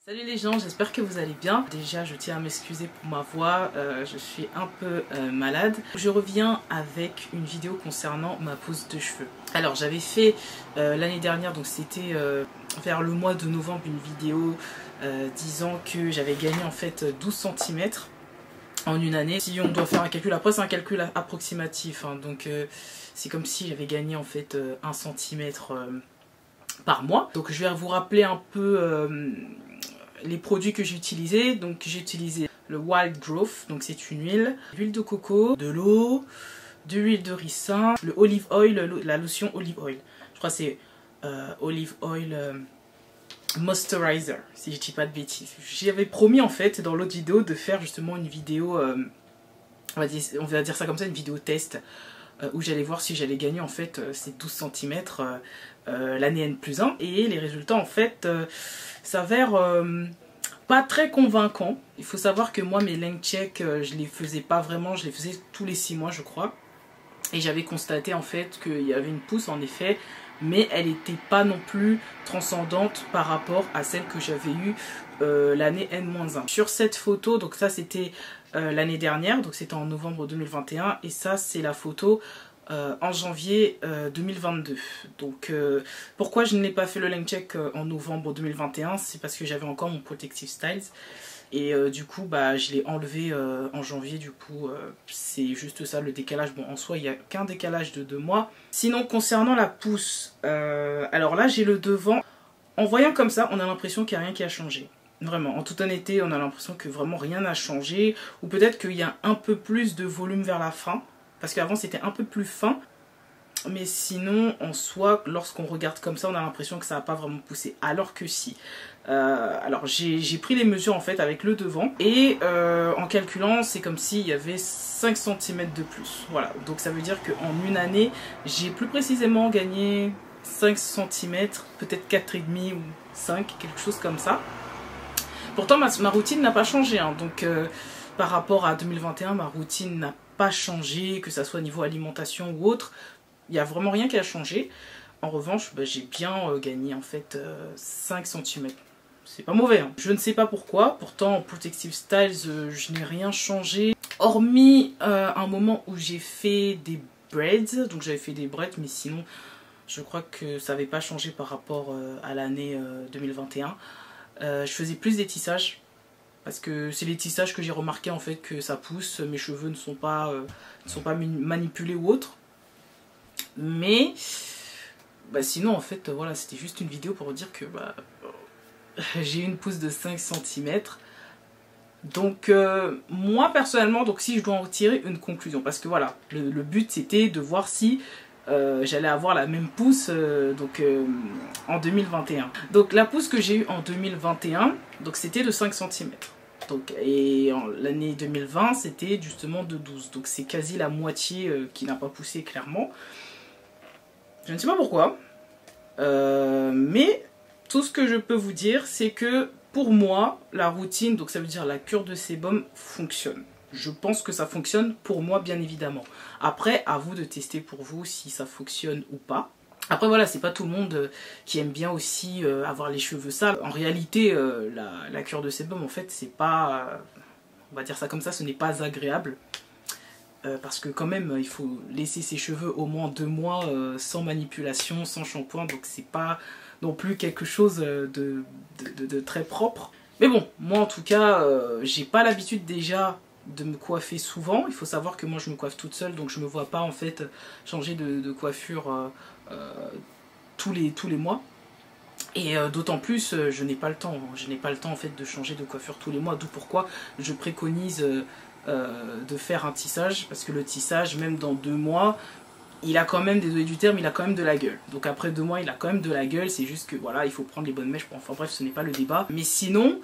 Salut les gens, j'espère que vous allez bien. Déjà, je tiens à m'excuser pour ma voix, je suis un peu malade. Je reviens avec une vidéo concernant ma pousse de cheveux. Alors, j'avais fait l'année dernière, donc c'était vers le mois de novembre, une vidéo disant que j'avais gagné en fait 12 cm en une année. Si on doit faire un calcul, après c'est un calcul approximatif, hein, donc c'est comme si j'avais gagné en fait 1 cm par mois. Donc je vais vous rappeler un peu les produits que j'ai utilisés. Donc j'ai utilisé le Wild Growth, donc c'est une huile, l'huile de coco, de l'eau, de l'huile de ricin, le olive oil, la lotion olive oil. Je crois que c'est olive oil moisturizer, si je dis pas de bêtises. J'avais promis en fait dans l'autre vidéo de faire justement une vidéo, on va dire ça comme ça, une vidéo test où j'allais voir si j'allais gagner en fait ces 12 cm l'année N+1, et les résultats en fait s'avèrent pas très convaincants. Il faut savoir que moi mes length check je les faisais pas vraiment, je les faisais tous les 6 mois je crois, et j'avais constaté en fait qu'il y avait une pousse en effet, mais elle n'était pas non plus transcendante par rapport à celle que j'avais eue l'année N-1. Sur cette photo, donc ça c'était l'année dernière, donc c'était en novembre 2021, et ça c'est la photo en janvier 2022. Donc pourquoi je n'ai pas fait le length check en novembre 2021, c'est parce que j'avais encore mon Protective Styles. Et du coup bah je l'ai enlevé en janvier. Du coup c'est juste ça le décalage. Bon, en soi il n'y a qu'un décalage de 2 mois. Sinon concernant la pousse, alors là j'ai le devant. En voyant comme ça on a l'impression qu'il n'y a rien qui a changé. Vraiment, en toute honnêteté on a l'impression que vraiment rien n'a changé. Ou peut-être qu'il y a un peu plus de volume vers la fin, parce qu'avant c'était un peu plus fin. Mais sinon, en soi, lorsqu'on regarde comme ça, on a l'impression que ça n'a pas vraiment poussé. Alors que si. Alors, j'ai pris les mesures en fait avec le devant. Et en calculant, c'est comme s'il y avait 5 cm de plus. Voilà. Donc ça veut dire qu'en une année, j'ai plus précisément gagné 5 cm, peut-être 4,5 ou 5, quelque chose comme ça. Pourtant, ma routine n'a pas changé. Hein, donc, par rapport à 2021, ma routine n'a pas changé, que ça soit au niveau alimentation ou autre. Il n'y a vraiment rien qui a changé. En revanche, bah, j'ai bien gagné en fait 5 cm. C'est pas mauvais. Hein. Je ne sais pas pourquoi. Pourtant, en Protective Styles, je n'ai rien changé. Hormis un moment où j'ai fait des braids. Donc j'avais fait des braids, mais sinon, je crois que ça n'avait pas changé par rapport à l'année 2021. Je faisais plus des tissages. Parce que c'est les tissages que j'ai remarqué en fait que ça pousse. Mes cheveux ne sont pas manipulés ou autre. Mais bah sinon en fait voilà, c'était juste une vidéo pour dire que bah, j'ai une pousse de 5 cm. Donc moi personnellement, donc si je dois en retirer une conclusion, parce que voilà, le but c'était de voir si j'allais avoir la même pousse en 2021. Donc la pousse que j'ai eue en 2021, donc c'était de 5 cm. Donc, et l'année 2020 c'était justement de 12. Donc c'est quasi la moitié qui n'a pas poussé clairement. Je ne sais pas pourquoi, mais tout ce que je peux vous dire, c'est que pour moi, la routine, donc ça veut dire la cure de sébum, fonctionne. Je pense que ça fonctionne pour moi, bien évidemment. Après, à vous de tester pour vous si ça fonctionne ou pas. Après voilà, c'est pas tout le monde qui aime bien aussi avoir les cheveux sales. En réalité, la cure de sébum, en fait, c'est pas, on va dire ça comme ça, ce n'est pas agréable. Parce que quand même il faut laisser ses cheveux au moins 2 mois sans manipulation, sans shampoing, donc c'est pas non plus quelque chose de très propre. Mais bon, moi en tout cas j'ai pas l'habitude déjà de me coiffer souvent. Il faut savoir que moi je me coiffe toute seule, donc je me vois pas en fait changer de coiffure tous les mois. Et d'autant plus, je n'ai pas le temps. Je n'ai pas le temps en fait de changer de coiffure tous les mois, d'où pourquoi je préconise de faire un tissage, parce que le tissage, même dans 2 mois, il a quand même, désolé du terme, il a quand même de la gueule. Donc après 2 mois, il a quand même de la gueule, c'est juste que voilà, il faut prendre les bonnes mèches. Enfin bref, ce n'est pas le débat. Mais sinon,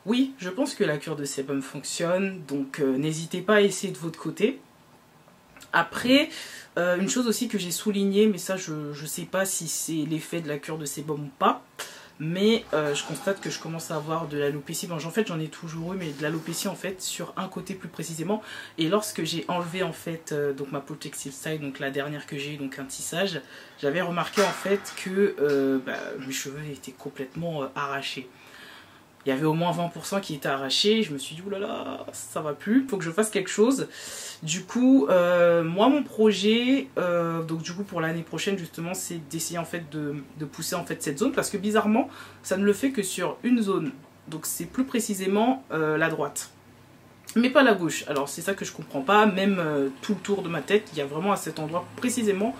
oui, je pense que la cure de sébum fonctionne, donc n'hésitez pas à essayer de votre côté. Après, une chose aussi que j'ai souligné, mais ça je sais pas si c'est l'effet de la cure de sébum ou pas, mais je constate que je commence à avoir de l'alopécie. Bon, en fait j'en ai toujours eu, mais de l'alopécie en fait sur un côté plus précisément. Et lorsque j'ai enlevé en fait donc ma Protective Style, donc la dernière que j'ai eu, donc un tissage, j'avais remarqué en fait que mes cheveux étaient complètement arrachés. il y avait au moins 20% qui étaient arrachés. Je me suis dit, oulala, ça va plus, il faut que je fasse quelque chose. Du coup, moi mon projet, donc du coup pour l'année prochaine justement, c'est d'essayer en fait de pousser en fait cette zone, parce que bizarrement, ça ne le fait que sur une zone. Donc c'est plus précisément la droite, mais pas la gauche. Alors c'est ça que je comprends pas, même tout le tour de ma tête, il y a vraiment à cet endroit précisément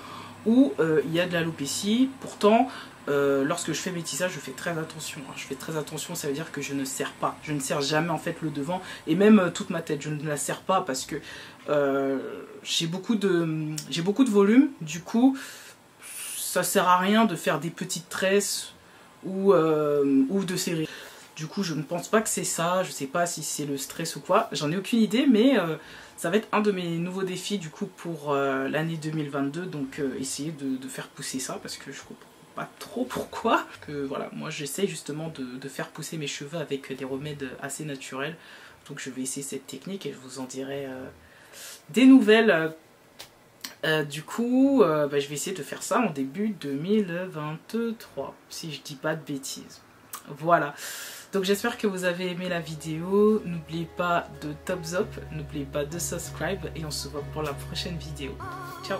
où il y a de l'alopécie. Pourtant, lorsque je fais mes tissages, je fais très attention. Je fais très attention, ça veut dire que je ne serre pas. Je ne serre jamais en fait le devant, et même toute ma tête, je ne la serre pas parce que j'ai beaucoup de volume. Du coup, ça sert à rien de faire des petites tresses ou de serrer. Du coup, je ne pense pas que c'est ça. Je sais pas si c'est le stress ou quoi. J'en ai aucune idée, mais ça va être un de mes nouveaux défis du coup pour l'année 2022. Donc essayer de faire pousser ça, parce que je comprends pas trop pourquoi. Que voilà, moi j'essaie justement de faire pousser mes cheveux avec des remèdes assez naturels. Donc je vais essayer cette technique et je vous en dirai des nouvelles. Du coup, je vais essayer de faire ça en début 2023, si je dis pas de bêtises. Voilà. Donc j'espère que vous avez aimé la vidéo. N'oubliez pas de thumbs up, n'oubliez pas de subscribe, et on se voit pour la prochaine vidéo. Ciao!